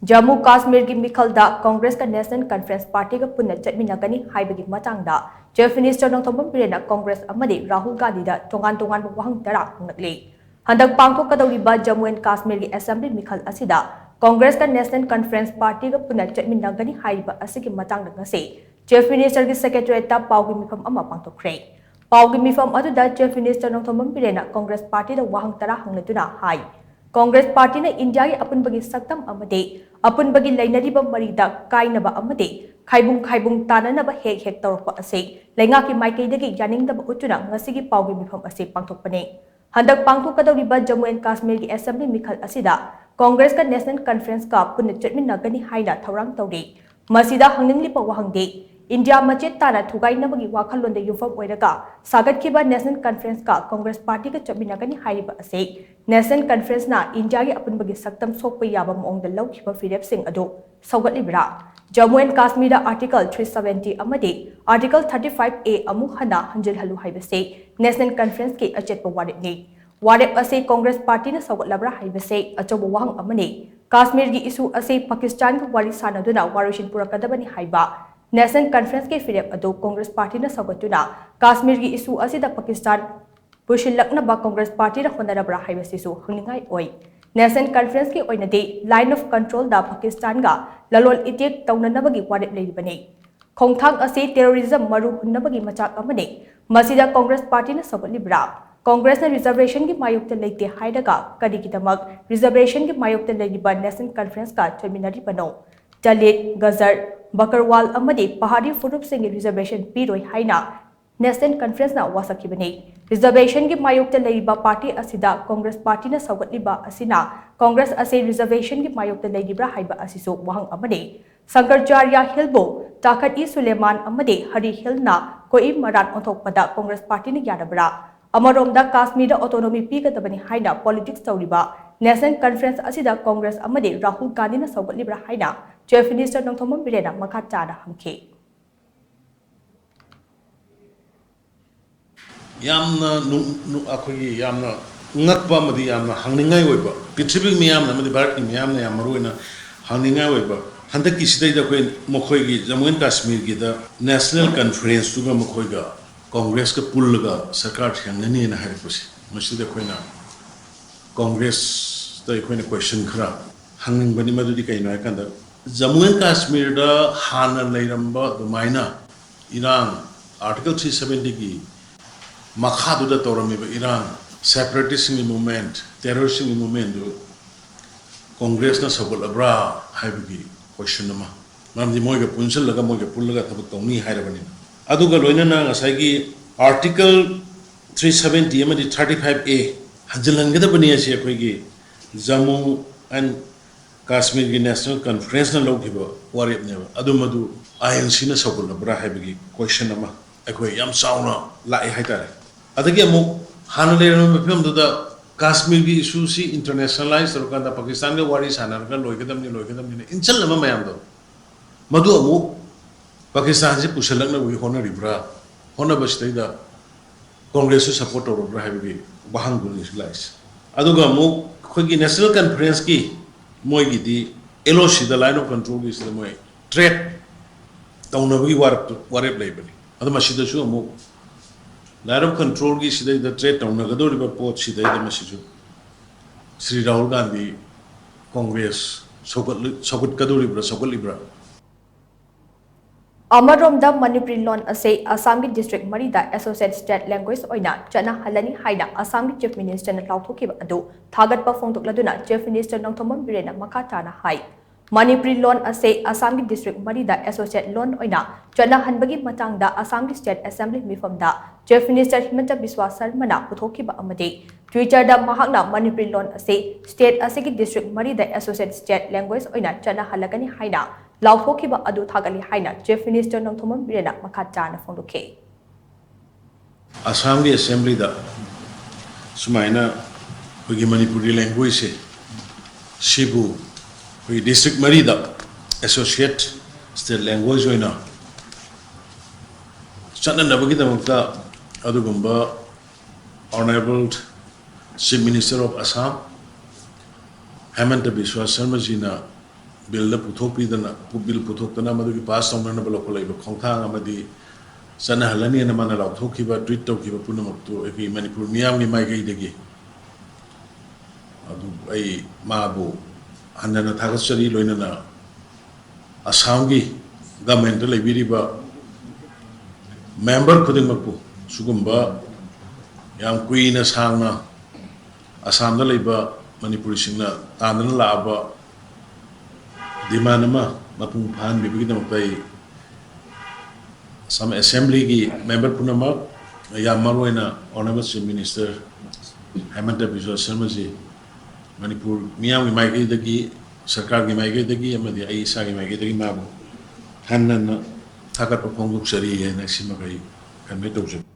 जम्मू काश्मीर की मिखलदा कांग्रेस का national conference party का पुनः चटमिनगनी हाइबगी मतांगदा चीफ मिनिस्टर नोंथोंबम बिरेना कांग्रेस अमदी राहुल गांधी दा तोंगान वहंग तरा हंगले हंदक पांगथोकदौरिबा जम्मू एंड काश्मीर की असेंबली मिखल असिदा कांग्रेस का नेशनल कॉन्फ्रेंस पार्टी का पुनः चटमिनगनी हाइबा असिगी मतांगदा ngasi चीफ मिनिस्टर की सेक्रेटरीता पाउगी मिफम अमा पांगथोखरे पाउगी मिफम अदुदा chief minister Nongthombam बिरेना Congress party दा वहंग तरा हंगलेतुना हाई कांग्रेस पार्टी ने इंडिया की अपुनबगी सक्तम अमदे अपुनबगी लैनरिब मरीदा काइनबा अमदे खाइबुंग ताननबा हेक तौरप असे लैंगा की माइकैदगी यानिंगदबा उतुना ngasi की पाउगी मिफम असे पांगथोकपने हंदक पांगथोकदौरिबा जम्मू एंड काश्मीर की असेंबली मिखल असिदा कांग्रेस का नेशनल कॉन्फ्रेंस का पुनः चटमिनगनी हाइना थौरांग तौरे मसिदा हंगनिंगलिप वहंगदे इंडिया मचेत ताना थुगाइनबगी वाखलोंदे युफम ओइरगा सागतखिबा नेशनल कॉन्फ्रेंस का कांग्रेस पार्टी का चटमिनगनी हाइबा असे नेशनल कॉन्फ्रेंस ना इंडिया की अपुनबगी सक्तम सोकप याबा मओंगदा लौखिबा फिरेपसिंग अदो सौगतलिबरा जम्मू एंड काश्मीर आर्टिकल 370 अमदे आर्टिकल 35A अमु हना हंजिलहलु हाइबसे नेशनल कॉन्फ्रेंस के अचेतप वारेपने वारेप असे कांग्रेस पार्टी ने सौगतलबरा हाइबसे अचौब वहंग अमने काश्मीर की इशू असे पाकिस्तान का वारी सानदुना वारोशिन पुरकदबनी हाइबा नेशनल कॉन्फ्रेंस के फिरेप अदो कांग्रेस पार्टी ने सौगतुना काश्मीर की इशू असिदा पाकिस्तान पुशिलकनबा कांग्रेस पार्टी होनरबरा हाइबसिसु हंगनिंगाई ओइ नेशनल कॉन्फ्रेंस की ओइनदे लाइन ऑफ कंट्रोल दा पाकिस्तान गा ललोल इटेक तौननबगी वारेप लेरिबने खोंथांग असे टेररिज्म मरु हुन्नबगी मचाक अमने मसिदा कांग्रेस पार्टी ने सौगतलिबरा कांग्रेस ने रिजर्वेशन की मायुक्त लेते हाइदगा करिगिदमक रिजर्वेशन की मायुक्त लेरिबा नेशनल कॉन्फ्रेंस का चलमिनरिबनो दलित गजर बकरवाल अमदे पहाड़ी फुरुप सिंह रिजर्वेशन पीरोय हाइना नेशनल कॉन्फ्रेंस ना वासखिबने रिजर्वेशन की मायुक्त लेरिबा पार्टी असिदा कांग्रेस पार्टी ने सौगतलिबा असिना कांग्रेस असे रिजर्वेशन की मायुक्त लेरिब्रा हाइबा असिसु वहंग अमदे शंकरचार्य हिलबो ताकत ई सुलेमान अमदे हरि हिलना कोई मरान ओथोकपदा कांग्रेस पार्टी ने यादबरा अमरोमदा काश्मीर ऑटोनॉमी पीगदबनी हाइना पॉलिटिक्स तौरिबा नेशनल कॉन्फ्रेंस असिदा कांग्रेस अमदे राहुल गांधी ने सौगतलिब्रा हाइना चीफ मिनिस्टर नोंथोंबम बिरेना मखा चाना हमखे यामना अखोगी यामना ngakpa madi yamna hangningai oiba pithribi miyam na madi bharat ki miyam na yamaruina hangningai oiba handak ki sidai da koi mokhoi gi jammu and kashmir gi da national conference tu ga mokhoi ga congress ka pull ga sarkar thangnani na hai pusi masi da koi na congress da koi na question khara hangning bani madu di kai na kan da jammu and kashmir da hana leiramba dumaina iran article 370 gi makhaduda tawramiba iran separatist movement terrorist movement do congress na sabol abra haibigi question nama namdi moiga punsal laga moiga pullaga thabak tawni hairabani aduga loina na ngasai gi article 370 amadi 35A hanjalangada bani ase akoi gi jammu and kashmir gi national conference na logiba warep ne adu madu inc na sabol abra haibigi question nama akoi yam sauna lai haitare adagi amu Hana लेरम film दुदा Kashmir की issue सी internationalise तौर का पाकिस्तान के वारी सानर का लोइकदमनी इंचल लमा मयाम दो मधु अमु पाकिस्तान से पुशलकना we होनरिब्रा होनबसदैदा Congress से सपोर्ट तौरब्रा हाइबगी वहांग गुनिसलाइज अदुगा अमु खोगी नेशनल कॉन्फ्रेंस की मोइगी the LOC the line of control की से मोइ ट्रेड तौनबगी वारेप लेबनी अदु मसिदसु अमु लाइन ऑफ कंट्रोल की सिदई द ट्रेड तौनगदोरिबा पोट सिदई द मसिजु श्री राहुल गांधी कांग्रेस सगत कदोरिब्रा अमरोमदा मणिपुरी लोन असे असम की डिस्ट्रिक्ट मरीदा एसोसिएट स्टेट लैंग्वेज ओइना चना हलनी हाइना असम की चीफ मिनिस्टर ने लाउथोकिबा अदु थागतपा फोंदोकलदुना चीफ मिनिस्टर नोंथोंबम बिरेना मखा ताना हाई मणिपुरी लोन असे असम की डिस्ट्रिक्ट मरीदा एसोसिएट लोन ओइना चना हनबगी मतंगदा असम की स्टेट असेंबली मिफमदा चीफ मिनिस्टर हिमंत बिस्वा शर्मा पुथोकिबा अमदे ट्विटर दा महाकना मणिपुरी लोन असे स्टेट असे की डिस्ट्रिक्ट मरीदा एसोसिएट स्टेट लैंग्वेज ओइना चना हलगनी हाइना लाउथोकिबा अदु थागली हाइना चीफ मिनिस्टर नोंथोंबम बिरेना मखा चाना फोंदोके असम की असेंबली दा सुमाइना होगी मणिपुरी लैंग्वेज से शिबु होगी डिस्ट्रिक्ट मरीदा एसोसिएट स्टेट लैंग्वेज होइना चननबगी दमकता अदुगुंबा honourable chief minister of Assam Hemant Biswa Sharma ji ना बिल पुथोपीदना बिल पुथोक्तना मदुगी पास तौननब लौखलाइब खोंथांग अमदी चनहलनी न मन लौथोखिबा ट्वीट तौखिबा पुनमक्तु एकी मणिपुर मियामगी माइगैदगी अदु आई माबु हन्नना थागसरी लोइनना असमगी गवर्नमेंट लेबिरिबा मेंबर खुदिंगमकु सुगुंबा याम कुइना सांगना असमदा लेबा मणिपुरी सिंगना तांदना लाबा डिमांड अमा मपुंग फान बिबिगिदमक्ताई सम असेंबली की मेंबर पुनमक याम मरोइना honourable chief minister Hemant Biswa Sharma ji Manipur मियाम की माइकैदगी सरकार की माइकैदगी अमदी आई इसा की माइकैदगी माबु हन्नना थागत फोंगुक सरी है नसिमगई कन्वे तौजन